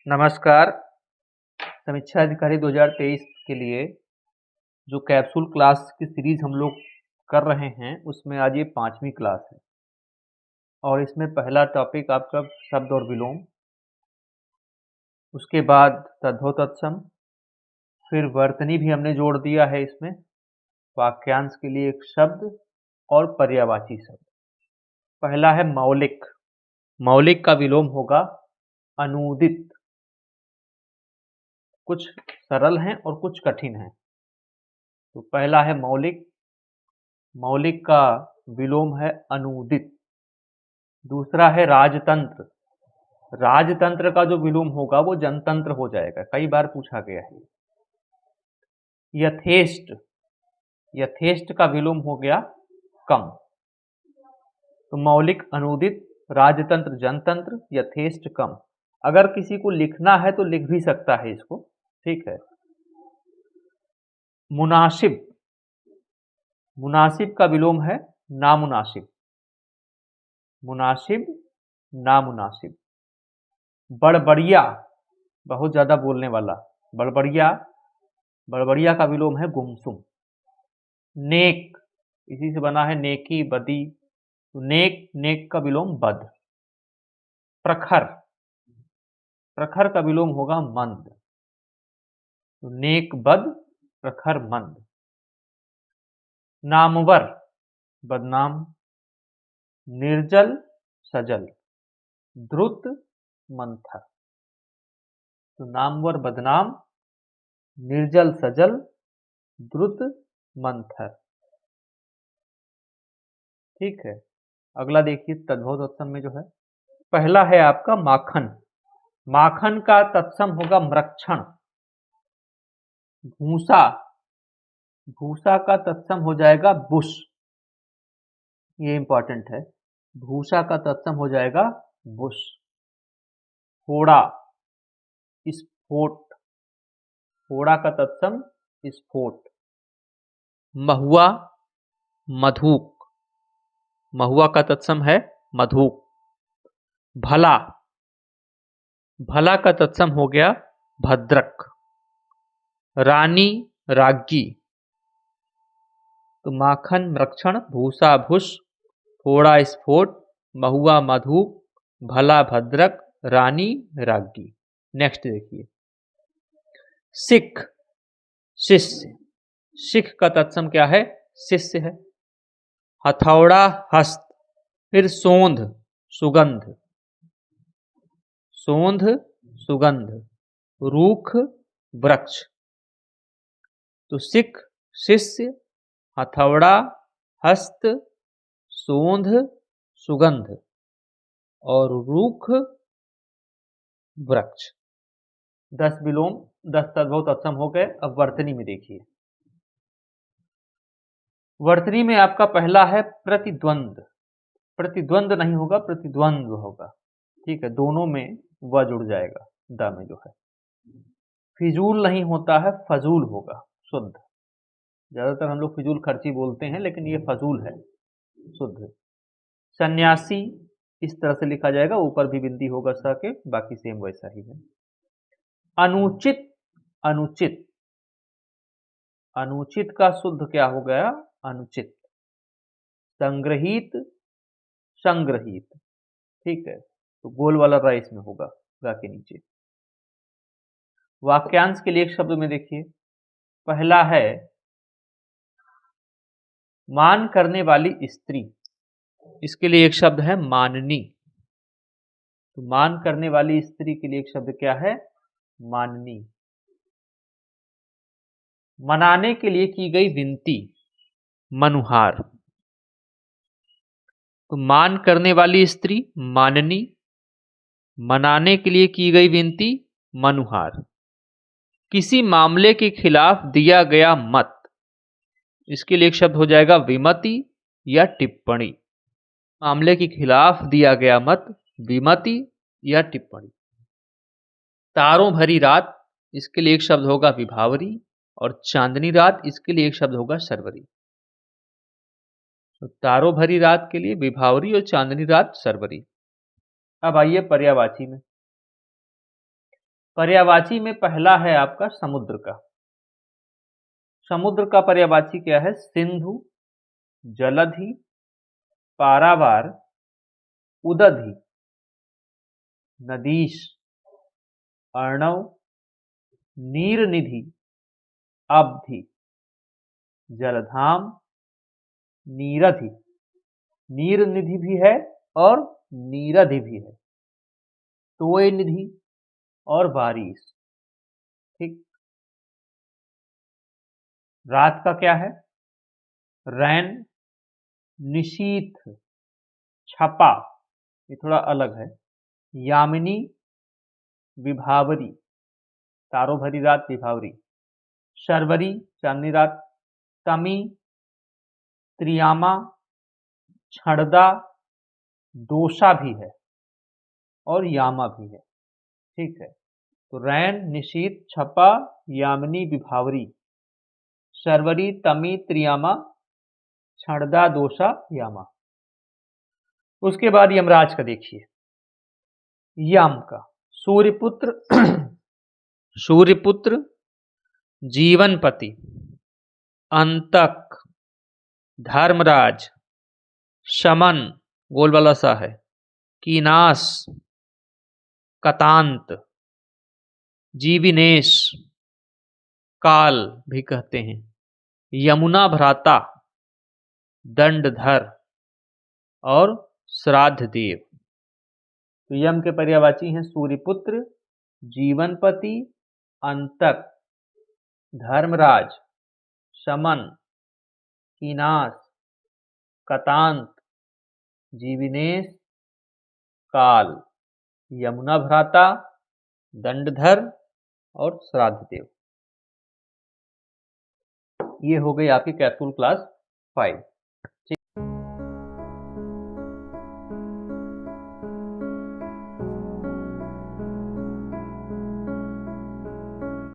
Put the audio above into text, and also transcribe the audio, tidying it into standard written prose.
नमस्कार। समीक्षा अधिकारी 2023 के लिए जो कैप्सूल क्लास की सीरीज हम लोग कर रहे हैं उसमें आज ये 5वीं क्लास है और इसमें पहला टॉपिक आपका शब्द और विलोम, उसके बाद तद्भव तत्सम, फिर वर्तनी भी हमने जोड़ दिया है इसमें, वाक्यांश के लिए एक शब्द और पर्यायवाची शब्द। पहला है मौलिक। मौलिक का विलोम होगा अनूदित। कुछ सरल हैं और कुछ कठिन हैं। तो पहला है मौलिक। मौलिक का विलोम है अनूदित। दूसरा है राजतंत्र। राजतंत्र का जो विलोम होगा वो जनतंत्र हो जाएगा, कई बार पूछा गया है। यथेष्ट। यथेष्ट का विलोम हो गया कम। तो मौलिक अनूदित, राजतंत्र जनतंत्र, यथेष्ट कम। अगर किसी को लिखना है तो लिख भी सकता है इसको, ठीक है। मुनासिब। मुनासिब का विलोम है नामुनासिब। मुनासिब नामुनासिब। बड़बड़िया, बहुत ज्यादा बोलने वाला, बड़बड़िया। बड़बड़िया का विलोम है गुमसुम। नेक, इसी से बना है नेकी बदी, तो नेक, नेक का विलोम बद। प्रखर, प्रखर का विलोम होगा मंद, तो नेक बद, प्रखर मंद। नामवर, बदनाम। निर्जल सजल, द्रुत मंथर। तो नामवर बदनाम, निर्जल सजल, द्रुत मंथर। ठीक है। अगला देखिए तद्भव तत्सम में जो है, पहला है आपका माखन। माखन का तत्सम होगा मृक्षण। भूसा, भूसा का तत्सम हो जाएगा बुश, ये इंपॉर्टेंट है। भूसा का तत्सम हो जाएगा बुश। फोड़ा, स्फोट। फोड़ा का तत्सम स्फोट। महुआ, मधुक। महुआ का तत्सम है मधुक। भला, भला का तत्सम हो गया भद्रक। रानी, राज्ञी। तो माखन मृक्षण, भूसा भुष, फोड़ा स्फोट, महुआ मधुक, भला भद्रक, रानी राज्ञी। नेक्स्ट देखिए, सिख, शिष्य। सिख का तत्सम क्या है? शिष्य है। हथौड़ा हस्त, फिर सोंध सुगंध। सोंध सुगंध। रूख वृक्ष। तो सिख, शिष्य, हथौड़ा, हस्त, सोंध, सुगंध और रूख वृक्ष। 10 विलोम, 10 तद्भव तत्सम हो गए। अब वर्तनी में देखिए। वर्तनी में आपका पहला है प्रतिद्वंद। प्रतिद्वंद नहीं होगा, प्रतिद्वंद होगा, ठीक है। दोनों में व जुड़ जाएगा, द में जो है। फिजूल नहीं होता है, फजूल होगा, शुद्ध। ज्यादातर हम लोग फिजूल खर्ची बोलते हैं, लेकिन ये फजूल है, शुद्ध। सन्यासी इस तरह से लिखा जाएगा, ऊपर भी बिंदी होगा सा के, बाकी सेम वैसा ही है। अनुचित, अनुचित। अनुचित का शुद्ध क्या हो गया? अनुचित। संग्रहित, संग्रहित, ठीक है। तो गोल वाला रा इसमें होगा, रा के नीचे। वाक्यांश के लिए एक शब्द में देखिए, पहला है मान करने वाली स्त्री। इसके लिए एक शब्द है माननी। तो मान करने वाली स्त्री के लिए एक शब्द क्या है? माननी। मनाने के लिए की गई विनती, मनुहार। तो मान करने वाली स्त्री माननी, मनाने के लिए की गई विनती मनुहार। किसी मामले के खिलाफ दिया गया मत, इसके लिए एक शब्द हो जाएगा विमति या टिप्पणी। मामले के खिलाफ दिया गया मत, विमति या टिप्पणी। तारों भरी रात, इसके लिए एक शब्द होगा विभावरी, और चांदनी रात, इसके लिए एक शब्द होगा शर्वरी। तो तारों भरी रात के लिए विभावरी और चांदनी रात शर्वरी। अब आइए पर्यायवाची में। पर्यायवाची में पहला है आपका समुद्र का। समुद्र का पर्यायवाची क्या है? सिंधु, जलधि, पारावार, उदधि, नदीश, अर्णव, नीरनिधि, अवधि, जलधाम, नीरधि। नीरनिधि भी है और नीरधि भी है। तोय निधि और बारिश। ठीक। रात का क्या है? रैन, निशीथ, छपा, ये थोड़ा अलग है। यामिनी, विभावरी, तारो भरी रात विभावरी। शर्वरी, चांदनी रात। तमी, त्रियामा, छड़दा, दोषा भी है और यामा भी है। ठीक है, तो रैन, निशीथ, छपा, यामिनी, विभावरी, शर्वरी, तमी, त्रियामा, छड़दा, दोषा, यामा। उसके बाद यमराज का देखिए। यम का सूर्यपुत्र सूर्यपुत्र, जीवनपति, अंतक, धर्मराज, शमन गोल वाला सा है, कीनास, कतांत, जीविनेश, काल भी कहते हैं, यमुना भ्राता, दंडधर और श्राद्ध देव। तो यम के पर्यायवाची हैं सूर्यपुत्र, जीवनपति, अंतक, धर्मराज, शमन, कीनास, कतांत, जीविनेश, काल, यमुना भ्राता, दंडधर और श्राद्ध देव। ये हो गई आपकी कैप्सूल क्लास 5।